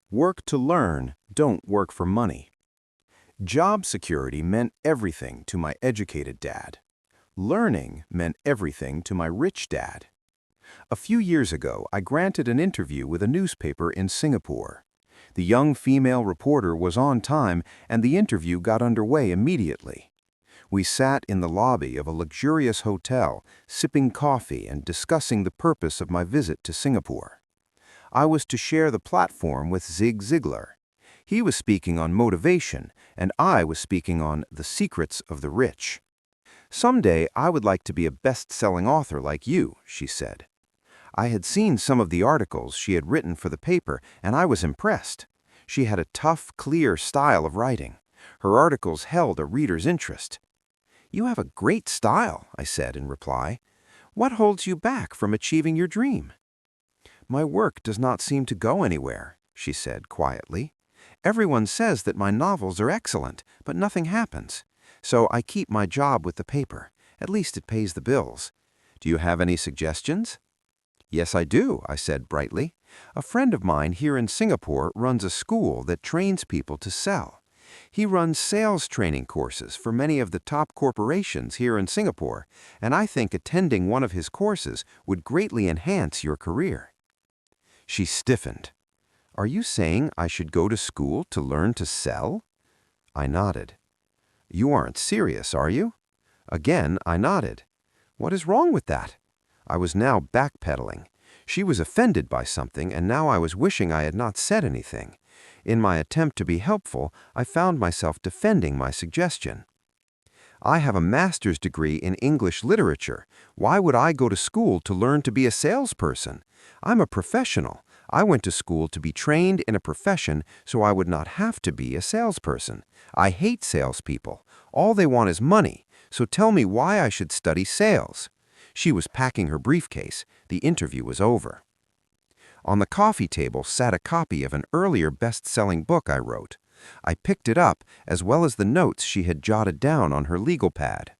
Work to learn, don't work for money. Job security meant everything to my educated dad. Learning meant everything to my rich dad. A few years ago, I granted an interview with a newspaper in Singapore. The young female reporter was on time, and the interview got underway immediately. We sat in the lobby of a luxurious hotel, sipping coffee and discussing the purpose of my visit to Singapore. I was to share the platform with Zig Ziglar. He was speaking on motivation, and I was speaking on the secrets of the rich. "Someday I would like to be a best-selling author like you," she said. I had seen some of the articles she had written for the paper, and I was impressed. She had a tough, clear style of writing. Her articles held a reader's interest. "You have a great style," I said in reply. "What holds you back from achieving your dream?" "My work does not seem to go anywhere," she said quietly. "Everyone says that my novels are excellent, but nothing happens. So I keep my job with the paper. At least it pays the bills. Do you have any suggestions?" "Yes, I do," I said brightly. "A friend of mine here in Singapore runs a school that trains people to sell. He runs sales training courses for many of the top corporations here in Singapore, and I think attending one of his courses would greatly enhance your career." She stiffened. "Are you saying I should go to school to learn to sell?" I nodded. "You aren't serious, are you?" Again, I nodded. "What is wrong with that?" I was now backpedaling. She was offended by something, and now I was wishing I had not said anything. In my attempt to be helpful, I found myself defending my suggestion. "I have a master's degree in English literature. Why would I go to school to learn to be a salesperson? I'm a professional. I went to school to be trained in a profession so I would not have to be a salesperson. I hate salespeople. All they want is money. So tell me why I should study sales." She was packing her briefcase. The interview was over. On the coffee table sat a copy of an earlier best-selling book I wrote. I picked it up, as well as the notes she had jotted down on her legal pad.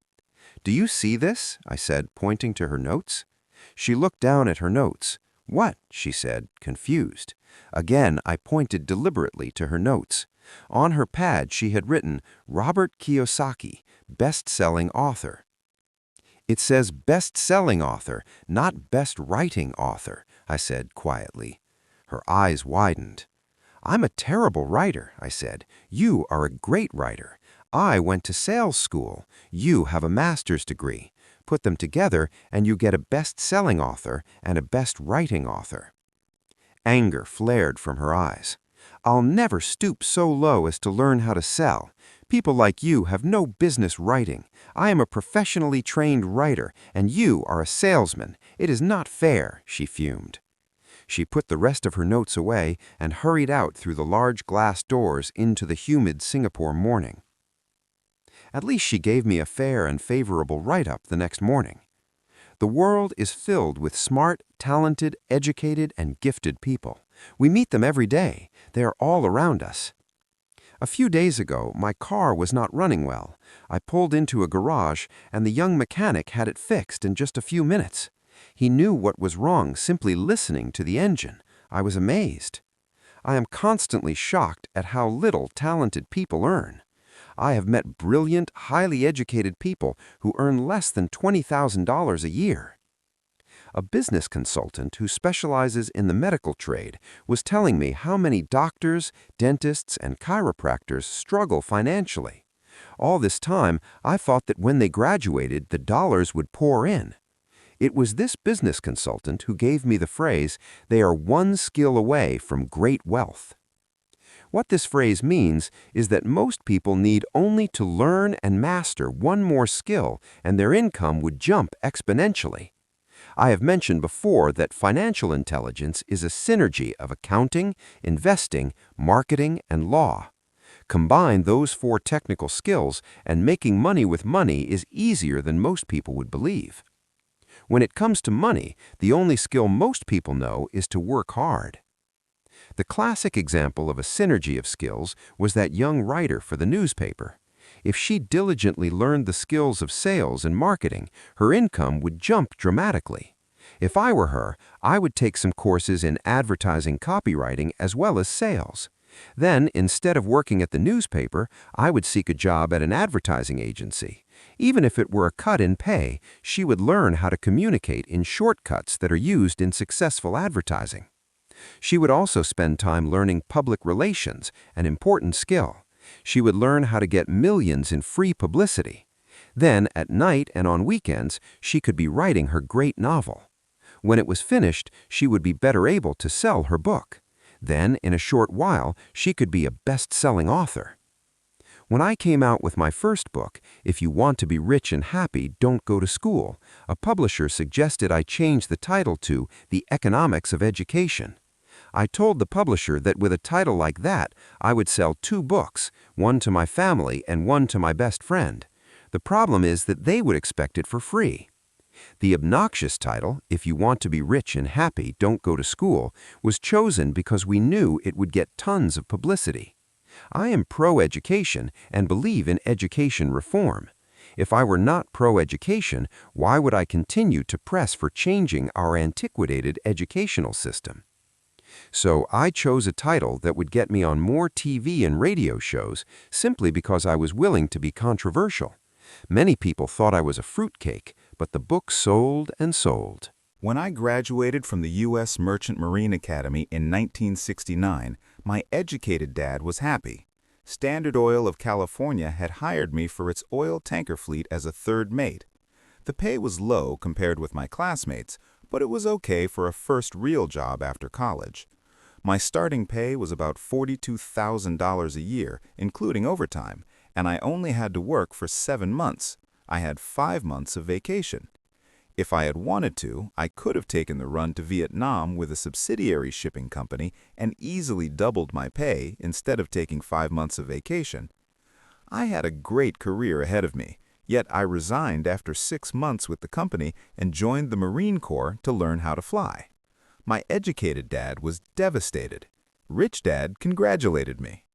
"Do you see this?" I said, pointing to her notes. She looked down at her notes. "What?" she said, confused. Again, I pointed deliberately to her notes. On her pad she had written, "Robert Kiyosaki, best-selling author." "It says best-selling author, not best-writing author," I said quietly. Her eyes widened. "I'm a terrible writer," I said. "You are a great writer. I went to sales school. You have a master's degree. Put them together, and you get a best-selling author and a best-writing author." Anger flared from her eyes. "I'll never stoop so low as to learn how to sell. People like you have no business writing. I am a professionally trained writer, and you are a salesman. It is not fair," she fumed. She put the rest of her notes away and hurried out through the large glass doors into the humid Singapore morning. At least she gave me a fair and favorable write-up the next morning. The world is filled with smart, talented, educated, and gifted people. We meet them every day. They are all around us. A few days ago, my car was not running well. I pulled into a garage, and the young mechanic had it fixed in just a few minutes. He knew what was wrong simply listening to the engine. I was amazed. I am constantly shocked at how little talented people earn. I have met brilliant, highly educated people who earn less than $20,000 a year. A business consultant who specializes in the medical trade was telling me how many doctors, dentists, and chiropractors struggle financially. All this time, I thought that when they graduated, the dollars would pour in. It was this business consultant who gave me the phrase, "They are one skill away from great wealth." What this phrase means is that most people need only to learn and master one more skill, and their income would jump exponentially. I have mentioned before that financial intelligence is a synergy of accounting, investing, marketing, and law. Combine those four technical skills, and making money with money is easier than most people would believe. When it comes to money, the only skill most people know is to work hard. The classic example of a synergy of skills was that young writer for the newspaper. If she diligently learned the skills of sales and marketing, her income would jump dramatically. If I were her, I would take some courses in advertising copywriting as well as sales. Then, instead of working at the newspaper, I would seek a job at an advertising agency. Even if it were a cut in pay, she would learn how to communicate in shortcuts that are used in successful advertising. She would also spend time learning public relations, an important skill. She would learn how to get millions in free publicity. Then, at night and on weekends, she could be writing her great novel. When it was finished, she would be better able to sell her book. Then, in a short while, she could be a best-selling author. When I came out with my first book, If You Want to Be Rich and Happy, Don't Go to School, a publisher suggested I change the title to The Economics of Education. I told the publisher that with a title like that, I would sell 2 books, one to my family and one to my best friend. The problem is that they would expect it for free. The obnoxious title, If You Want to Be Rich and Happy, Don't Go to School, was chosen because we knew it would get tons of publicity. I am pro-education and believe in education reform. If I were not pro-education, why would I continue to press for changing our antiquated educational system? So I chose a title that would get me on more TV and radio shows simply because I was willing to be controversial. Many people thought I was a fruitcake, but the book sold and sold. When I graduated from the U.S. Merchant Marine Academy in 1969, my educated dad was happy. Standard Oil of California had hired me for its oil tanker fleet as a third mate. The pay was low compared with my classmates, but it was okay for a first real job after college. My starting pay was about $42,000 a year, including overtime, and I only had to work for 7 months. I had 5 months of vacation. If I had wanted to, I could have taken the run to Vietnam with a subsidiary shipping company and easily doubled my pay instead of taking 5 months of vacation. I had a great career ahead of me, yet I resigned after 6 months with the company and joined the Marine Corps to learn how to fly. My educated dad was devastated. Rich Dad congratulated me.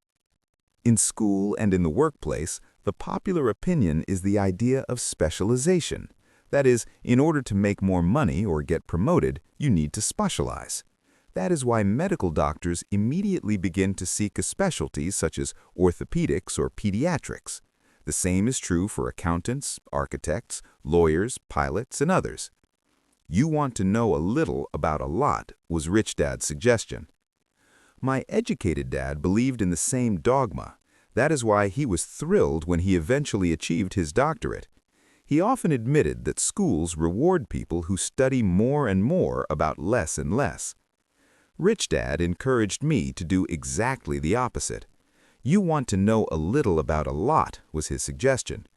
In school and in the workplace, the popular opinion is the idea of specialization. That is, in order to make more money or get promoted, you need to specialize. That is why medical doctors immediately begin to seek a specialty such as orthopedics or pediatrics. The same is true for accountants, architects, lawyers, pilots, and others. You want to know a little about a lot, was Rich Dad's suggestion. My educated dad believed in the same dogma. That is why he was thrilled when he eventually achieved his doctorate. He often admitted that schools reward people who study more and more about less and less. Rich Dad encouraged me to do exactly the opposite. You want to know a little about a lot, was his suggestion.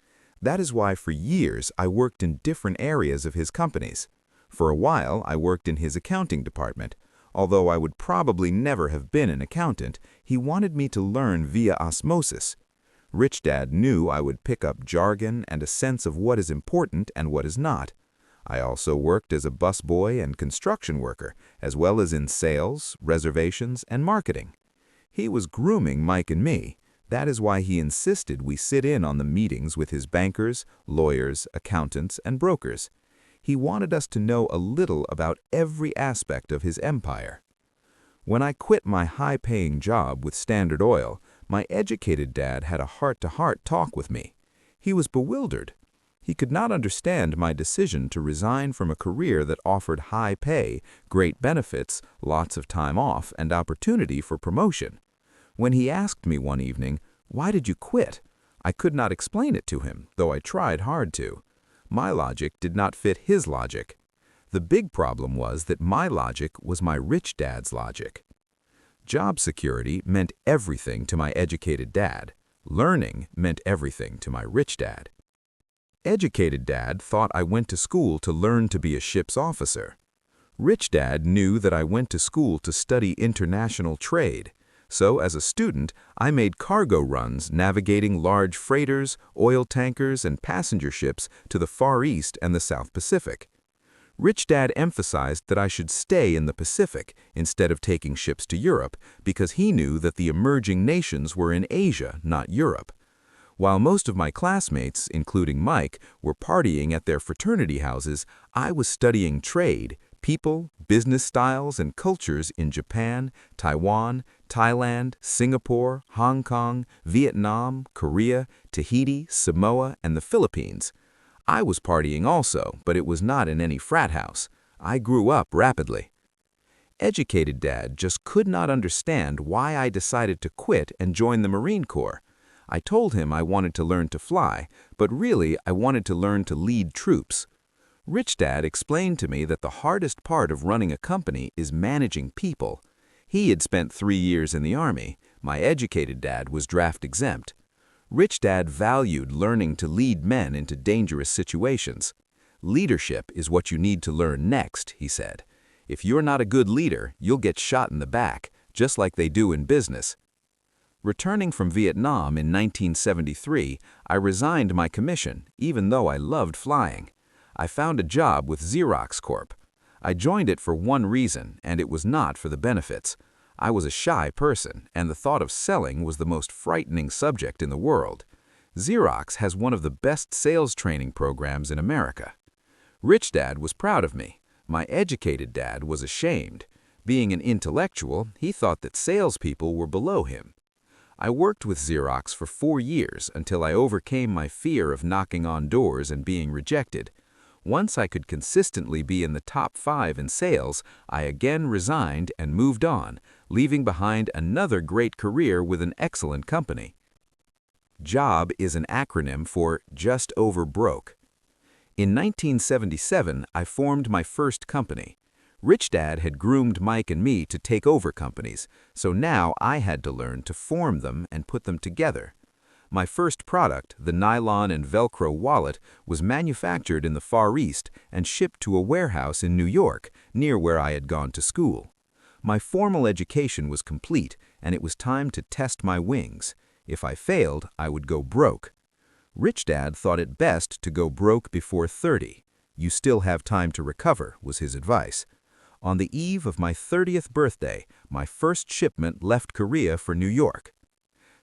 That is why for years I worked in different areas of his companies. For a while I worked in his accounting department. Although I would probably never have been an accountant, he wanted me to learn via osmosis. Rich Dad knew I would pick up jargon and a sense of what is important and what is not. I also worked as a busboy and construction worker, as well as in sales, reservations, and marketing. He was grooming Mike and me. That is why he insisted we sit in on the meetings with his bankers, lawyers, accountants, and brokers. He wanted us to know a little about every aspect of his empire. When I quit my high-paying job with Standard Oil, my educated dad had a heart-to-heart talk with me. He was bewildered. He could not understand my decision to resign from a career that offered high pay, great benefits, lots of time off, and opportunity for promotion. When he asked me one evening, "Why did you quit?" I could not explain it to him, though I tried hard to. My logic did not fit his logic. The big problem was that my logic was my rich dad's logic. Job security meant everything to my educated dad. Learning meant everything to my rich dad. Educated dad thought I went to school to learn to be a ship's officer. Rich dad knew that I went to school to study international trade. So, as a student, I made cargo runs navigating large freighters, oil tankers, and passenger ships to the Far East and the South Pacific. Rich Dad emphasized that I should stay in the Pacific instead of taking ships to Europe because he knew that the emerging nations were in Asia, not Europe. While most of my classmates, including Mike, were partying at their fraternity houses, I was studying trade, people, business styles, and cultures in Japan, Taiwan, Thailand, Singapore, Hong Kong, Vietnam, Korea, Tahiti, Samoa, and the Philippines. I was partying also, but it was not in any frat house. I grew up rapidly. Educated Dad just could not understand why I decided to quit and join the Marine Corps. I told him I wanted to learn to fly, but really I wanted to learn to lead troops. Rich Dad explained to me that the hardest part of running a company is managing people. He had spent 3 years in the Army. My educated dad was draft exempt. Rich Dad valued learning to lead men into dangerous situations. Leadership is what you need to learn next, he said. If you're not a good leader, you'll get shot in the back, just like they do in business. Returning from Vietnam in 1973, I resigned my commission, even though I loved flying. I found a job with Xerox Corp. I joined it for one reason, and it was not for the benefits. I was a shy person, and the thought of selling was the most frightening subject in the world. Xerox has one of the best sales training programs in America. Rich Dad was proud of me. My educated dad was ashamed. Being an intellectual, he thought that salespeople were below him. I worked with Xerox for 4 years until I overcame my fear of knocking on doors and being rejected. Once I could consistently be in the top 5 in sales, I again resigned and moved on, leaving behind another great career with an excellent company. JOB is an acronym for Just Over Broke. In 1977, I formed my first company. Rich Dad had groomed Mike and me to take over companies, so now I had to learn to form them and put them together. My first product, the nylon and Velcro wallet, was manufactured in the Far East and shipped to a warehouse in New York, near where I had gone to school. My formal education was complete, and it was time to test my wings. If I failed, I would go broke. Rich Dad thought it best to go broke before 30. You still have time to recover, was his advice. On the eve of my 30th birthday, my first shipment left Korea for New York.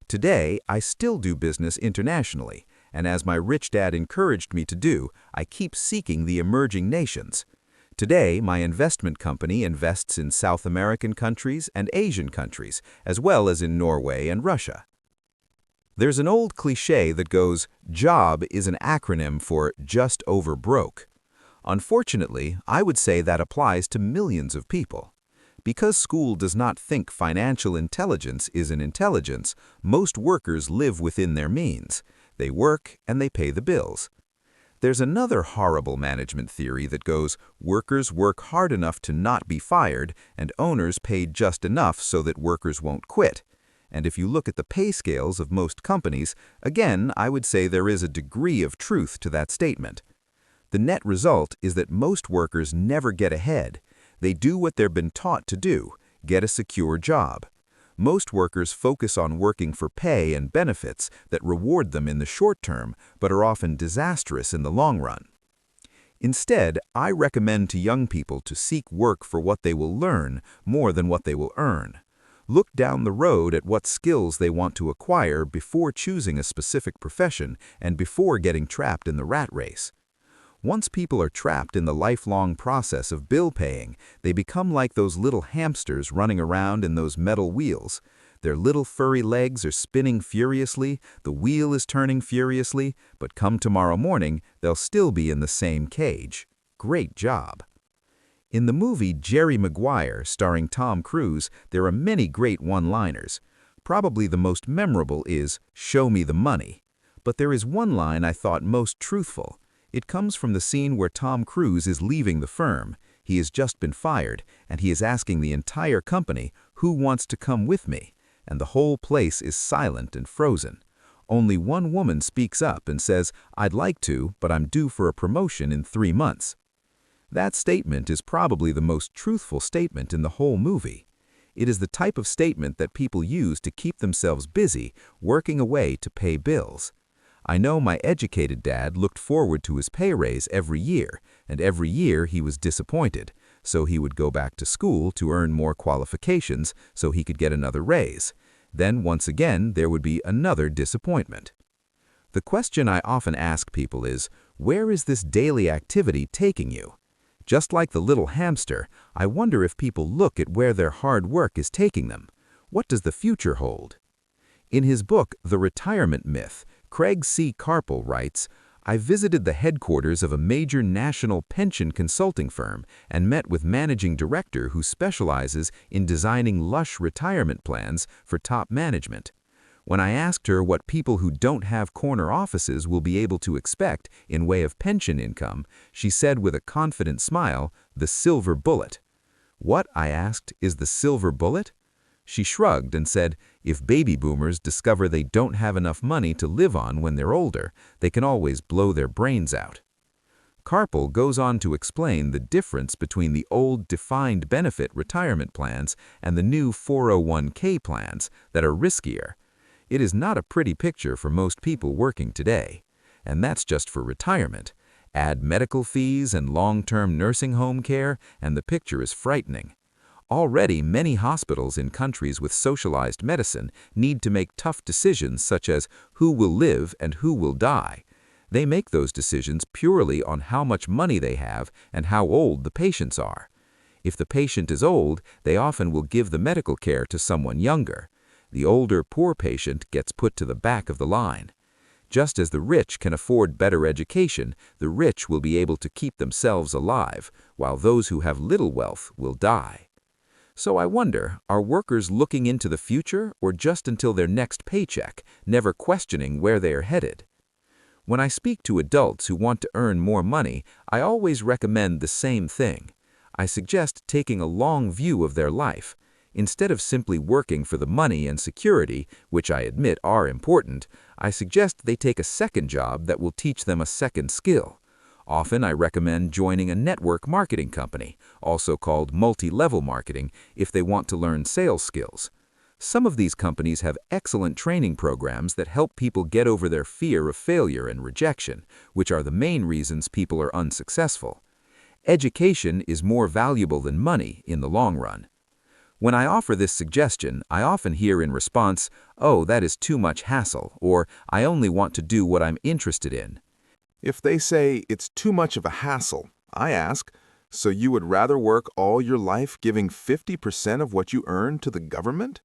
Today, I still do business internationally, and as my Rich Dad encouraged me to do, I keep seeking the emerging nations. Today, my investment company invests in South American countries and Asian countries, as well as in Norway and Russia. There's an old cliché that goes, JOB is an acronym for Just Over Broke. Unfortunately, I would say that applies to millions of people. Because school does not think financial intelligence is an intelligence, most workers live within their means. They work and they pay the bills. There's another horrible management theory that goes, workers work hard enough to not be fired, and owners pay just enough so that workers won't quit. And if you look at the pay scales of most companies, again, I would say there is a degree of truth to that statement. The net result is that most workers never get ahead. They do what they've been taught to do, get a secure job. Most workers focus on working for pay and benefits that reward them in the short term, but are often disastrous in the long run. Instead, I recommend to young people to seek work for what they will learn more than what they will earn. Look down the road at what skills they want to acquire before choosing a specific profession and before getting trapped in the rat race. Once people are trapped in the lifelong process of bill paying, they become like those little hamsters running around in those metal wheels. Their little furry legs are spinning furiously, the wheel is turning furiously, but come tomorrow morning, they'll still be in the same cage. Great job. In the movie Jerry Maguire, starring Tom Cruise, there are many great one-liners. Probably the most memorable is, "Show me the money." But there is one line I thought most truthful. It comes from the scene where Tom Cruise is leaving the firm. He has just been fired, and he is asking the entire company, "Who wants to come with me?" And the whole place is silent and frozen. Only one woman speaks up and says, "I'd like to, but I'm due for a promotion in 3 months." That statement is probably the most truthful statement in the whole movie. It is the type of statement that people use to keep themselves busy, working away to pay bills. I know my educated dad looked forward to his pay raise every year, and every year he was disappointed, so he would go back to school to earn more qualifications so he could get another raise. Then once again there would be another disappointment. The question I often ask people is, where is this daily activity taking you? Just like the little hamster, I wonder if people look at where their hard work is taking them. What does the future hold? In his book, The Retirement Myth, Craig C. Carpel writes, I visited the headquarters of a major national pension consulting firm and met with managing director who specializes in designing lush retirement plans for top management. When I asked her what people who don't have corner offices will be able to expect in way of pension income, she said with a confident smile, the silver bullet. What, I asked, is the silver bullet? She shrugged and said, if baby boomers discover they don't have enough money to live on when they're older, they can always blow their brains out. Carpel goes on to explain the difference between the old defined benefit retirement plans and the new 401k plans that are riskier. It is not a pretty picture for most people working today. And that's just for retirement. Add medical fees and long-term nursing home care, and the picture is frightening. Already, many hospitals in countries with socialized medicine need to make tough decisions such as who will live and who will die. They make those decisions purely on how much money they have and how old the patients are. If the patient is old, they often will give the medical care to someone younger. The older, poor patient gets put to the back of the line. Just as the rich can afford better education, the rich will be able to keep themselves alive, while those who have little wealth will die. So I wonder, are workers looking into the future or just until their next paycheck, never questioning where they are headed? When I speak to adults who want to earn more money, I always recommend the same thing. I suggest taking a long view of their life. Instead of simply working for the money and security, which I admit are important, I suggest they take a second job that will teach them a second skill. Often I recommend joining a network marketing company, also called multi-level marketing, if they want to learn sales skills. Some of these companies have excellent training programs that help people get over their fear of failure and rejection, which are the main reasons people are unsuccessful. Education is more valuable than money in the long run. When I offer this suggestion, I often hear in response, "Oh, that is too much hassle," or "I only want to do what I'm interested in." If they say it's too much of a hassle, I ask, so you would rather work all your life giving 50% of what you earn to the government?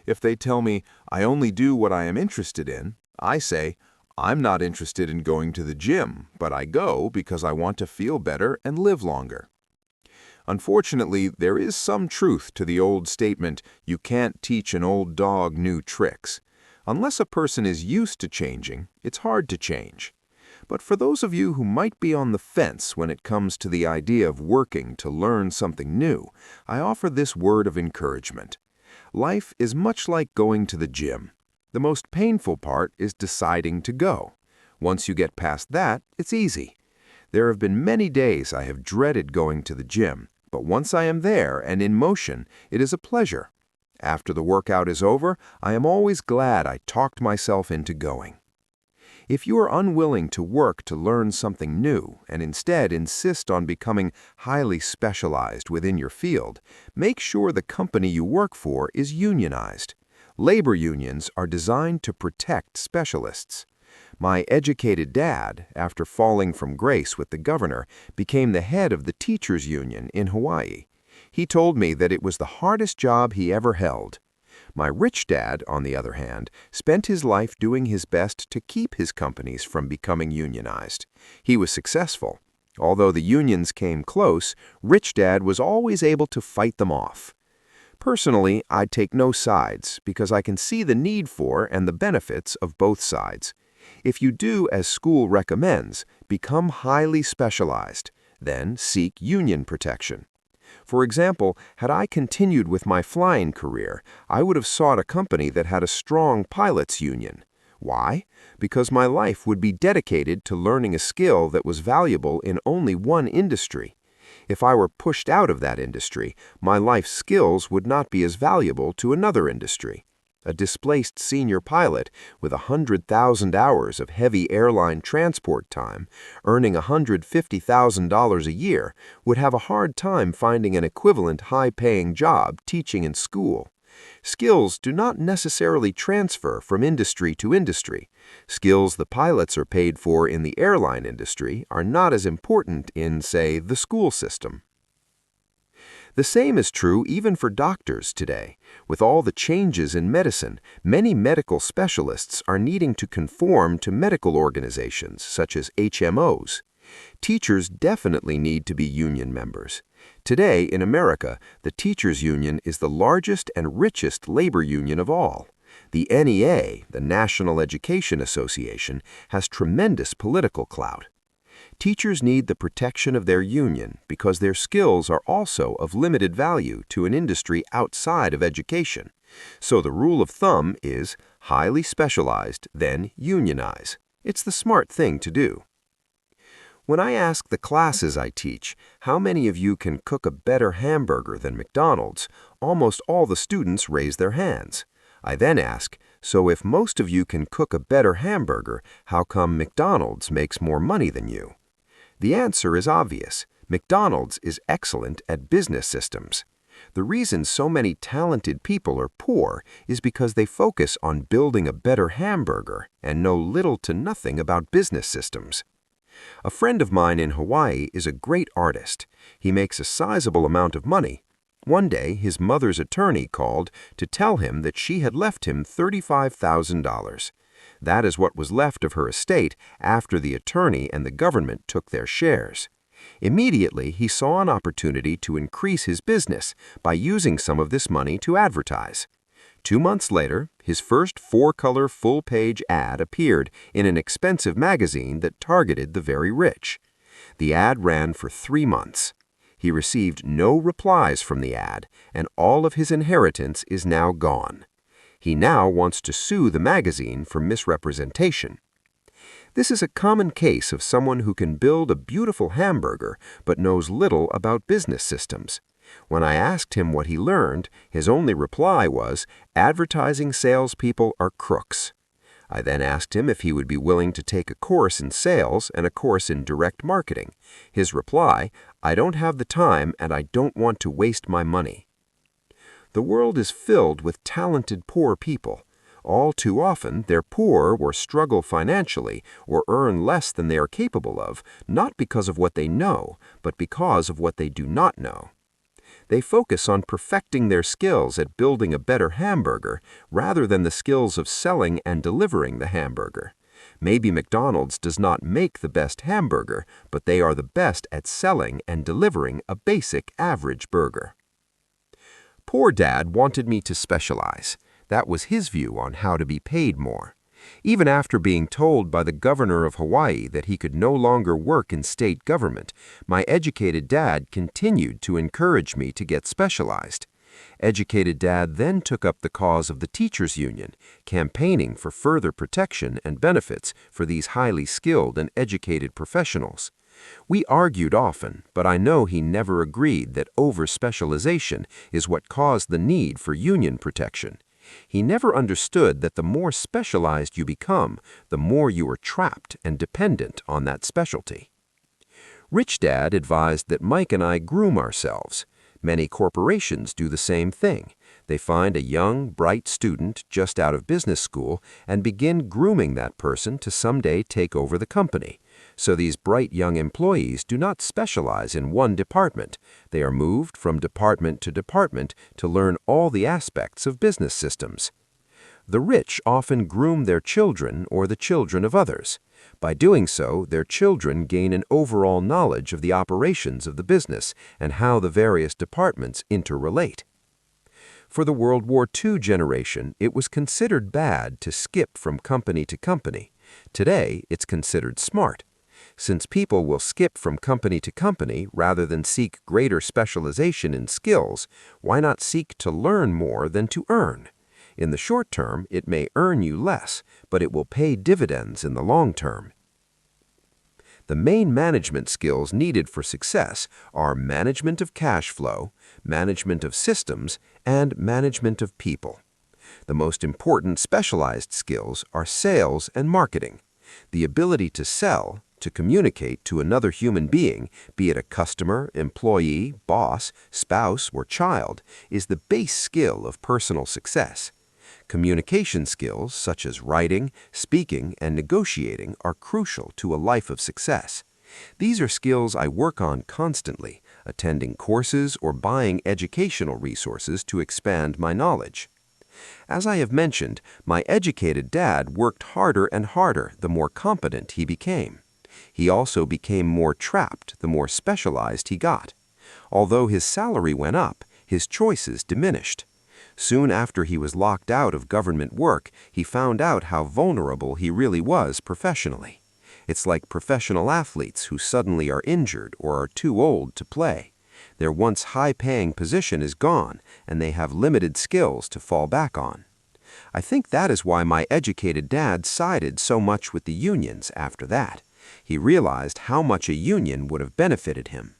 If they tell me I only do what I am interested in, I say, I'm not interested in going to the gym, but I go because I want to feel better and live longer. Unfortunately, there is some truth to the old statement, you can't teach an old dog new tricks. Unless a person is used to changing, it's hard to change. But for those of you who might be on the fence when it comes to the idea of working to learn something new, I offer this word of encouragement. Life is much like going to the gym. The most painful part is deciding to go. Once you get past that, it's easy. There have been many days I have dreaded going to the gym, but once I am there and in motion, it is a pleasure. After the workout is over, I am always glad I talked myself into going. If you are unwilling to work to learn something new and instead insist on becoming highly specialized within your field, make sure the company you work for is unionized. Labor unions are designed to protect specialists. My educated dad, after falling from grace with the governor, became the head of the teachers' union in Hawaii. He told me that it was the hardest job he ever held. My rich dad, on the other hand, spent his life doing his best to keep his companies from becoming unionized. He was successful. Although the unions came close, rich dad was always able to fight them off. Personally, I take no sides because I can see the need for and the benefits of both sides. If you do as school recommends, become highly specialized, then seek union protection. For example, had I continued with my flying career, I would have sought a company that had a strong pilots' union. Why? Because my life would be dedicated to learning a skill that was valuable in only one industry. If I were pushed out of that industry, my life skills would not be as valuable to another industry. A displaced senior pilot with 100,000 hours of heavy airline transport time, earning $150,000 a year, would have a hard time finding an equivalent high-paying job teaching in school. Skills do not necessarily transfer from industry to industry. Skills the pilots are paid for in the airline industry are not as important in, say, the school system. The same is true even for doctors today. With all the changes in medicine, many medical specialists are needing to conform to medical organizations such as HMOs. Teachers definitely need to be union members. Today, in America, the teachers' union is the largest and richest labor union of all. The NEA, the National Education Association, has tremendous political clout. Teachers need the protection of their union because their skills are also of limited value to an industry outside of education. So the rule of thumb is highly specialized, then unionize. It's the smart thing to do. When I ask the classes I teach, how many of you can cook a better hamburger than McDonald's, almost all the students raise their hands. I then ask, so if most of you can cook a better hamburger, how come McDonald's makes more money than you? The answer is obvious. McDonald's is excellent at business systems. The reason so many talented people are poor is because they focus on building a better hamburger and know little to nothing about business systems. A friend of mine in Hawaii is a great artist. He makes a sizable amount of money. One day, his mother's attorney called to tell him that she had left him $35,000. That is what was left of her estate after the attorney and the government took their shares. Immediately, he saw an opportunity to increase his business by using some of this money to advertise. 2 months later, his first 4-color full-page ad appeared in an expensive magazine that targeted the very rich. The ad ran for 3 months. He received no replies from the ad, and all of his inheritance is now gone. He now wants to sue the magazine for misrepresentation. This is a common case of someone who can build a beautiful hamburger but knows little about business systems. When I asked him what he learned, his only reply was, "Advertising salespeople are crooks." I then asked him if he would be willing to take a course in sales and a course in direct marketing. His reply, "I don't have the time and I don't want to waste my money." The world is filled with talented poor people. All too often, they're poor or struggle financially or earn less than they are capable of, not because of what they know, but because of what they do not know. They focus on perfecting their skills at building a better hamburger rather than the skills of selling and delivering the hamburger. Maybe McDonald's does not make the best hamburger, but they are the best at selling and delivering a basic average burger. Poor Dad wanted me to specialize. That was his view on how to be paid more. Even after being told by the governor of Hawaii that he could no longer work in state government, my educated dad continued to encourage me to get specialized. Educated Dad then took up the cause of the teachers' union, campaigning for further protection and benefits for these highly skilled and educated professionals. We argued often, but I know he never agreed that over-specialization is what caused the need for union protection. He never understood that the more specialized you become, the more you are trapped and dependent on that specialty. Rich Dad advised that Mike and I groom ourselves. Many corporations do the same thing. They find a young, bright student just out of business school and begin grooming that person to someday take over the company. So these bright young employees do not specialize in one department. They are moved from department to department to learn all the aspects of business systems. The rich often groom their children or the children of others. By doing so, their children gain an overall knowledge of the operations of the business and how the various departments interrelate. For the World War II generation, it was considered bad to skip from company to company. Today, it's considered smart. Since people will skip from company to company rather than seek greater specialization in skills, why not seek to learn more than to earn? In the short term, it may earn you less, but it will pay dividends in the long term. The main management skills needed for success are management of cash flow, management of systems, and management of people. The most important specialized skills are sales and marketing. The ability to sell, to communicate to another human being, be it a customer, employee, boss, spouse, or child, is the base skill of personal success. Communication skills such as writing, speaking, and negotiating are crucial to a life of success. These are skills I work on constantly, attending courses or buying educational resources to expand my knowledge. As I have mentioned, my educated dad worked harder and harder the more competent he became. He also became more trapped the more specialized he got. Although his salary went up, his choices diminished. Soon after he was locked out of government work, he found out how vulnerable he really was professionally. It's like professional athletes who suddenly are injured or are too old to play. Their once high-paying position is gone, and they have limited skills to fall back on. I think that is why my educated dad sided so much with the unions after that. He realized how much a union would have benefited him.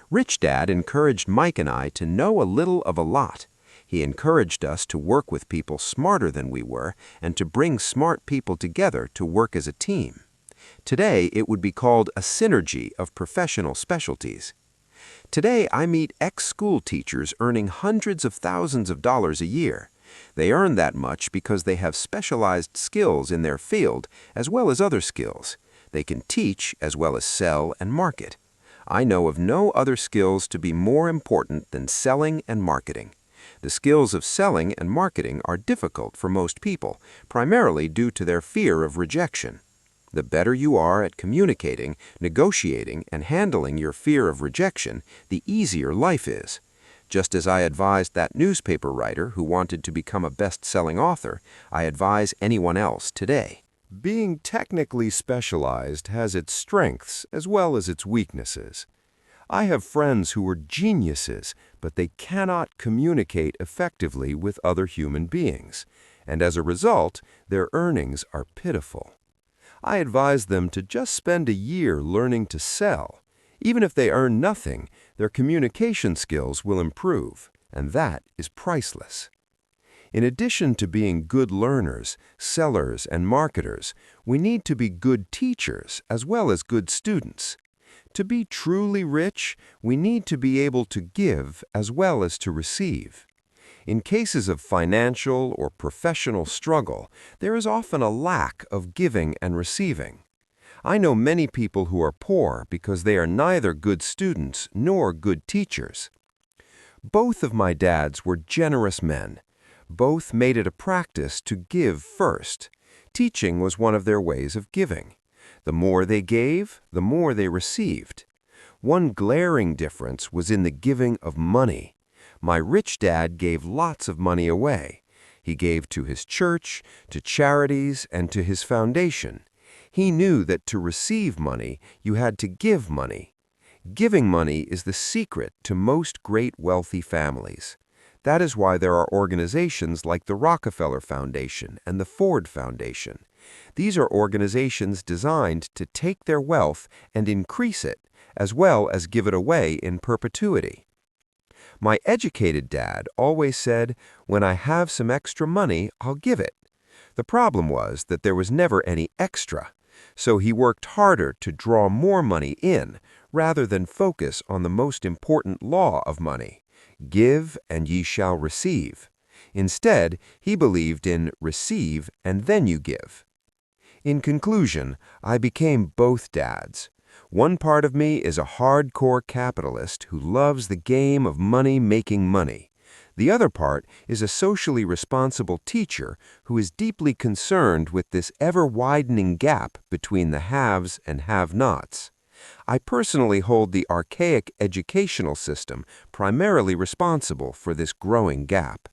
Rich Dad encouraged Mike and I to know a little of a lot. He encouraged us to work with people smarter than we were and to bring smart people together to work as a team. Today, it would be called a synergy of professional specialties. Today, I meet ex-school teachers earning hundreds of thousands of dollars a year. They earn that much because they have specialized skills in their field as well as other skills. They can teach as well as sell and market. I know of no other skills to be more important than selling and marketing. The skills of selling and marketing are difficult for most people, primarily due to their fear of rejection. The better you are at communicating, negotiating, and handling your fear of rejection, the easier life is. Just as I advised that newspaper writer who wanted to become a best-selling author, I advise anyone else today. Being technically specialized has its strengths as well as its weaknesses. I have friends who are geniuses, but they cannot communicate effectively with other human beings, and as a result, their earnings are pitiful. I advise them to just spend a year learning to sell. Even if they earn nothing, their communication skills will improve, and that is priceless. In addition to being good learners, sellers, and marketers, we need to be good teachers as well as good students. To be truly rich, we need to be able to give as well as to receive. In cases of financial or professional struggle, there is often a lack of giving and receiving. I know many people who are poor because they are neither good students nor good teachers. Both of my dads were generous men. Both made it a practice to give first. Teaching was one of their ways of giving. The more they gave, the more they received. One glaring difference was in the giving of money. My rich dad gave lots of money away. He gave to his church, to charities, and to his foundation. He knew that to receive money, you had to give money. Giving money is the secret to most great wealthy families. That is why there are organizations like the Rockefeller Foundation and the Ford Foundation. These are organizations designed to take their wealth and increase it, as well as give it away in perpetuity. My educated dad always said, "When I have some extra money, I'll give it." The problem was that there was never any extra, so he worked harder to draw more money in, rather than focus on the most important law of money: give and ye shall receive. Instead, he believed in receive and then you give. In conclusion, I became both dads. One part of me is a hardcore capitalist who loves the game of money making money. The other part is a socially responsible teacher who is deeply concerned with this ever-widening gap between the haves and have-nots. I personally hold the archaic educational system primarily responsible for this growing gap.